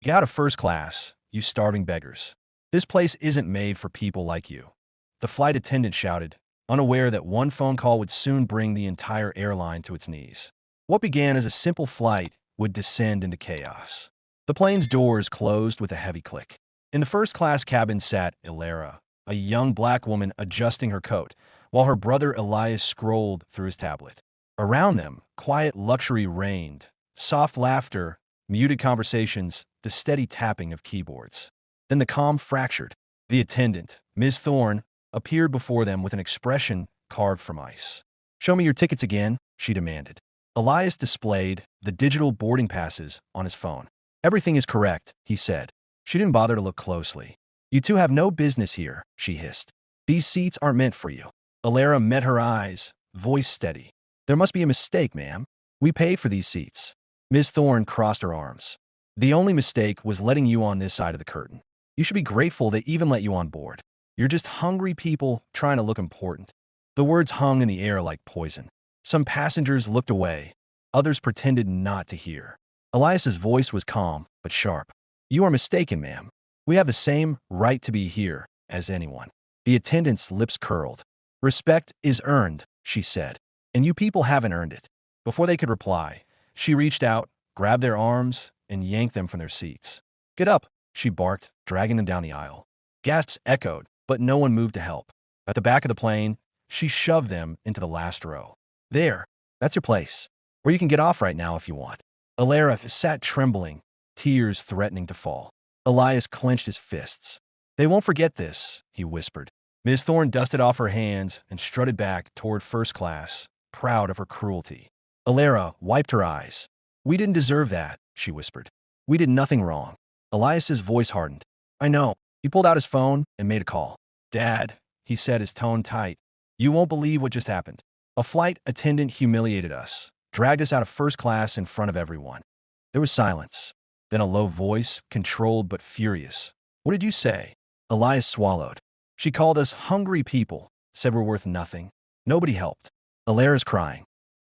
Get out of first class, you starving beggars. This place isn't made for people like you. The flight attendant shouted, unaware that one phone call would soon bring the entire airline to its knees. What began as a simple flight would descend into chaos. The plane's doors closed with a heavy click. In the first-class cabin sat Ilara, a young black woman adjusting her coat, while her brother Elias scrolled through his tablet. Around them, quiet luxury reigned, soft laughter, muted conversations, the steady tapping of keyboards. Then the calm fractured. The attendant, Ms. Thorne, appeared before them with an expression carved from ice. "Show me your tickets again," she demanded. Elias displayed the digital boarding passes on his phone. "Everything is correct," he said. She didn't bother to look closely. "You two have no business here," she hissed. "These seats aren't meant for you." Alara met her eyes, voice steady. "There must be a mistake, ma'am. We paid for these seats." Ms. Thorne crossed her arms. "The only mistake was letting you on this side of the curtain. You should be grateful they even let you on board. You're just hungry people trying to look important." The words hung in the air like poison. Some passengers looked away. Others pretended not to hear. Elias's voice was calm but sharp. "You are mistaken, ma'am. We have the same right to be here as anyone." The attendant's lips curled. "Respect is earned," she said, "and you people haven't earned it." Before they could reply, she reached out, grabbed their arms, and yanked them from their seats. "Get up," she barked, dragging them down the aisle. Gasps echoed, but no one moved to help. At the back of the plane, she shoved them into the last row. "There, that's your place, where you can get off right now if you want." Alara sat trembling, tears threatening to fall. Elias clenched his fists. "They won't forget this," he whispered. Ms. Thorne dusted off her hands and strutted back toward first class, proud of her cruelty. Alara wiped her eyes. "We didn't deserve that," she whispered. "We did nothing wrong." Elias's voice hardened. "I know." He pulled out his phone and made a call. "Dad," he said, his tone tight, "you won't believe what just happened. A flight attendant humiliated us, dragged us out of first class in front of everyone." There was silence. Then a low voice, controlled but furious. "What did you say?" Elias swallowed. "She called us hungry people, said we're worth nothing. Nobody helped." Alara's crying.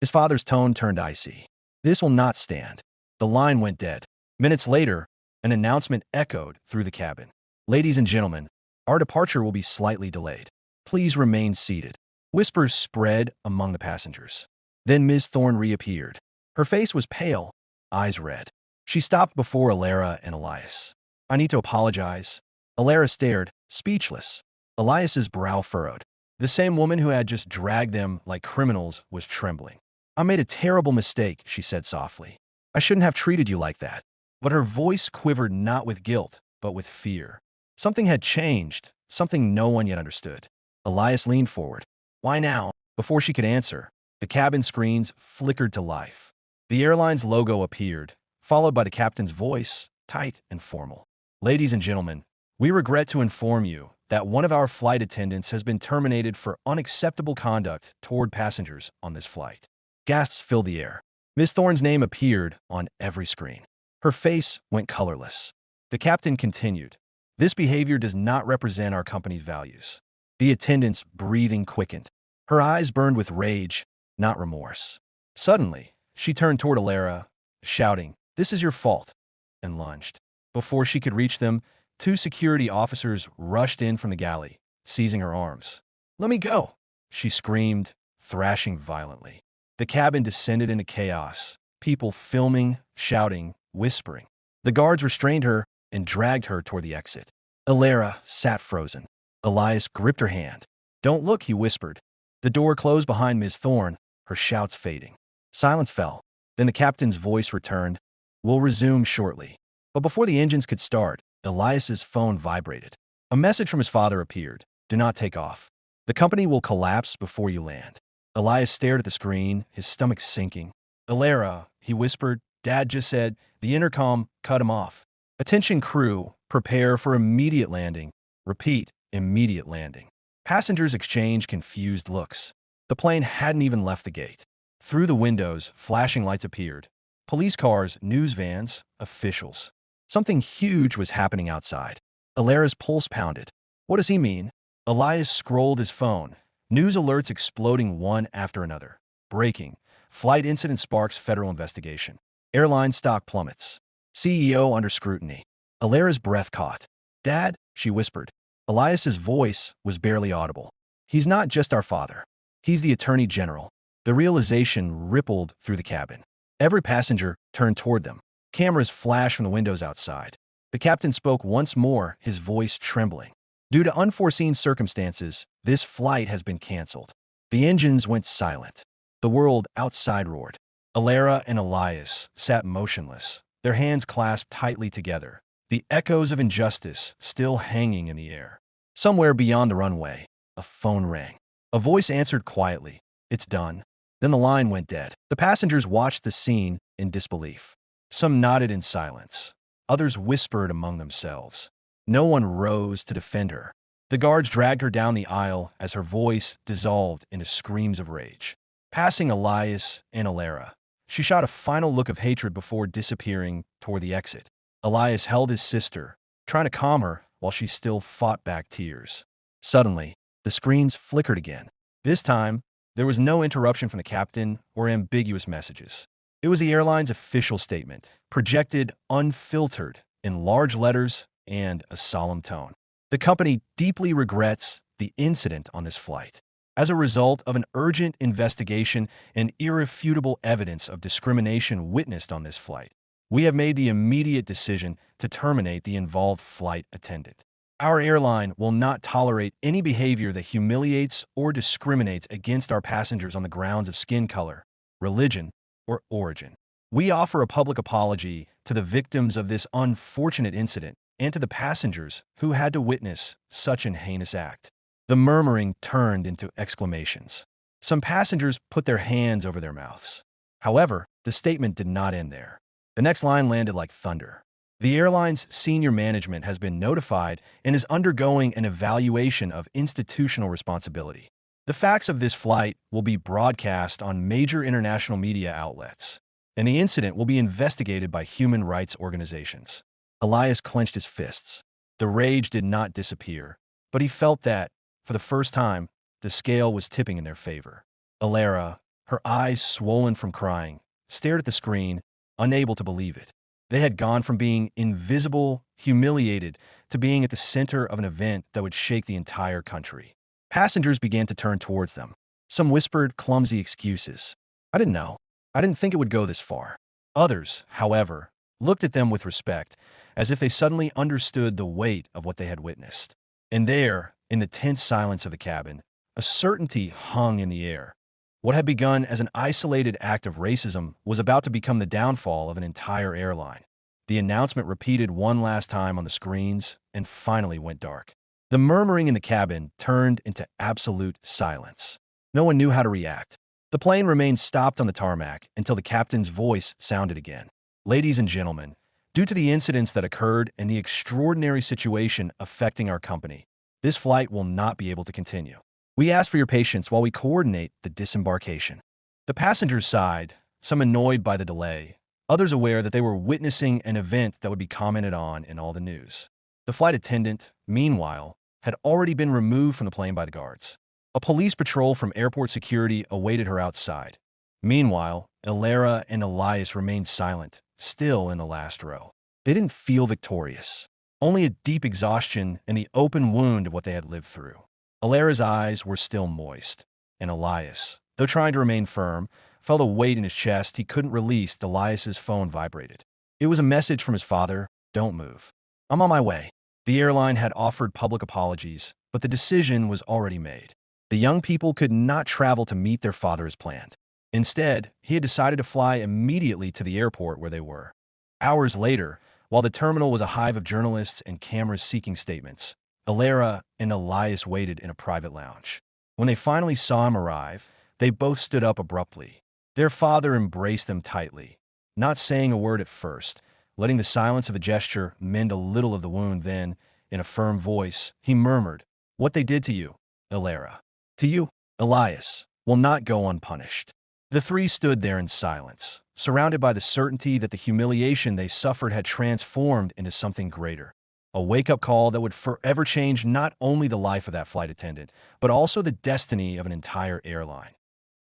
His father's tone turned icy. "This will not stand." The line went dead. Minutes later, an announcement echoed through the cabin. "Ladies and gentlemen, our departure will be slightly delayed. Please remain seated." Whispers spread among the passengers. Then Ms. Thorne reappeared. Her face was pale, eyes red. She stopped before Alara and Elias. "I need to apologize." Alara stared, speechless. Elias's brow furrowed. The same woman who had just dragged them like criminals was trembling. "I made a terrible mistake," she said softly. "I shouldn't have treated you like that." But her voice quivered not with guilt, but with fear. Something had changed, something no one yet understood. Elias leaned forward. "Why now?" Before she could answer, the cabin screens flickered to life. The airline's logo appeared, followed by the captain's voice, tight and formal. "Ladies and gentlemen, we regret to inform you that one of our flight attendants has been terminated for unacceptable conduct toward passengers on this flight." Gasps filled the air. Miss Thorne's name appeared on every screen. Her face went colorless. The captain continued, "This behavior does not represent our company's values." The attendant's breathing quickened. Her eyes burned with rage, not remorse. Suddenly, she turned toward Alara, shouting, "This is your fault," and lunged. Before she could reach them, two security officers rushed in from the galley, seizing her arms. "Let me go," she screamed, thrashing violently. The cabin descended into chaos, people filming, shouting, whispering. The guards restrained her and dragged her toward the exit. Alara sat frozen. Elias gripped her hand. "Don't look," he whispered. The door closed behind Ms. Thorne, her shouts fading. Silence fell. Then the captain's voice returned. "We'll resume shortly." But before the engines could start, Elias's phone vibrated. A message from his father appeared. "Do not take off. The company will collapse before you land." Elias stared at the screen, his stomach sinking. "Alara," he whispered. "Dad just said." The intercom cut him off. "Attention crew, prepare for immediate landing." Repeat, immediate landing. Passengers exchanged confused looks. The plane hadn't even left the gate. Through the windows, flashing lights appeared. Police cars, news vans, officials. Something huge was happening outside. Alara's pulse pounded. What does he mean? Elias scrolled his phone. News alerts exploding one after another. Breaking. Flight incident sparks federal investigation. Airline stock plummets. CEO under scrutiny. Alara's breath caught. Dad, she whispered. Elias's voice was barely audible. He's not just our father. He's the Attorney General. The realization rippled through the cabin. Every passenger turned toward them. Cameras flashed from the windows outside. The captain spoke once more, his voice trembling. Due to unforeseen circumstances, this flight has been canceled. The engines went silent. The world outside roared. Alara and Elias sat motionless, their hands clasped tightly together, the echoes of injustice still hanging in the air. Somewhere beyond the runway, a phone rang. A voice answered quietly, "It's done." Then the line went dead. The passengers watched the scene in disbelief. Some nodded in silence. Others whispered among themselves. No one rose to defend her. The guards dragged her down the aisle as her voice dissolved into screams of rage. Passing Elias and Alara, she shot a final look of hatred before disappearing toward the exit. Elias held his sister, trying to calm her while she still fought back tears. Suddenly, the screens flickered again. This time, there was no interruption from the captain or ambiguous messages. It was the airline's official statement, projected unfiltered in large letters and a solemn tone. The company deeply regrets the incident on this flight. As a result of an urgent investigation and irrefutable evidence of discrimination witnessed on this flight, we have made the immediate decision to terminate the involved flight attendant. Our airline will not tolerate any behavior that humiliates or discriminates against our passengers on the grounds of skin color, religion, or origin. We offer a public apology to the victims of this unfortunate incident and to the passengers who had to witness such an heinous act. The murmuring turned into exclamations. Some passengers put their hands over their mouths. However, the statement did not end there. The next line landed like thunder. The airline's senior management has been notified and is undergoing an evaluation of institutional responsibility. The facts of this flight will be broadcast on major international media outlets, and the incident will be investigated by human rights organizations. Elias clenched his fists. The rage did not disappear, but he felt that, for the first time, the scale was tipping in their favor. Alara, her eyes swollen from crying, stared at the screen, unable to believe it. They had gone from being invisible, humiliated, to being at the center of an event that would shake the entire country. Passengers began to turn towards them. Some whispered clumsy excuses. "I didn't know. I didn't think it would go this far." Others, however, looked at them with respect, as if they suddenly understood the weight of what they had witnessed. And there, in the tense silence of the cabin, a certainty hung in the air. What had begun as an isolated act of racism was about to become the downfall of an entire airline. The announcement repeated one last time on the screens and finally went dark. The murmuring in the cabin turned into absolute silence. No one knew how to react. The plane remained stopped on the tarmac until the captain's voice sounded again. "Ladies and gentlemen, due to the incidents that occurred and the extraordinary situation affecting our company, this flight will not be able to continue. We ask for your patience while we coordinate the disembarkation." The passengers sighed, some annoyed by the delay, others aware that they were witnessing an event that would be commented on in all the news. The flight attendant, meanwhile, had already been removed from the plane by the guards. A police patrol from airport security awaited her outside. Meanwhile, Alara and Elias remained silent, still in the last row. They didn't feel victorious, only a deep exhaustion and the open wound of what they had lived through. Alara's eyes were still moist, and Elias, though trying to remain firm, felt a weight in his chest he couldn't release. Elias's phone vibrated. It was a message from his father. "Don't move. I'm on my way." The airline had offered public apologies, but the decision was already made. The young people could not travel to meet their father as planned. Instead, he had decided to fly immediately to the airport where they were. Hours later, while the terminal was a hive of journalists and cameras seeking statements, Alara and Elias waited in a private lounge. When they finally saw him arrive, they both stood up abruptly. Their father embraced them tightly, not saying a word at first, letting the silence of a gesture mend a little of the wound. Then, in a firm voice, he murmured, "What they did to you, Alara, to you, Elias, will not go unpunished." The three stood there in silence, surrounded by the certainty that the humiliation they suffered had transformed into something greater. A wake-up call that would forever change not only the life of that flight attendant, but also the destiny of an entire airline.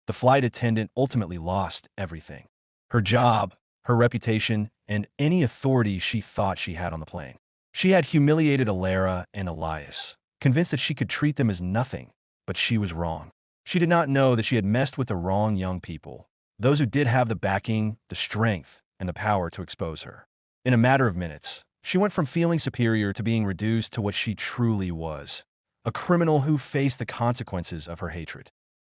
The flight attendant ultimately lost everything: her job, her reputation, and any authority she thought she had on the plane. She had humiliated Alara and Elias, convinced that she could treat them as nothing, but she was wrong. She did not know that she had messed with the wrong young people, those who did have the backing, the strength, and the power to expose her. In a matter of minutes, she went from feeling superior to being reduced to what she truly was, a criminal who faced the consequences of her hatred.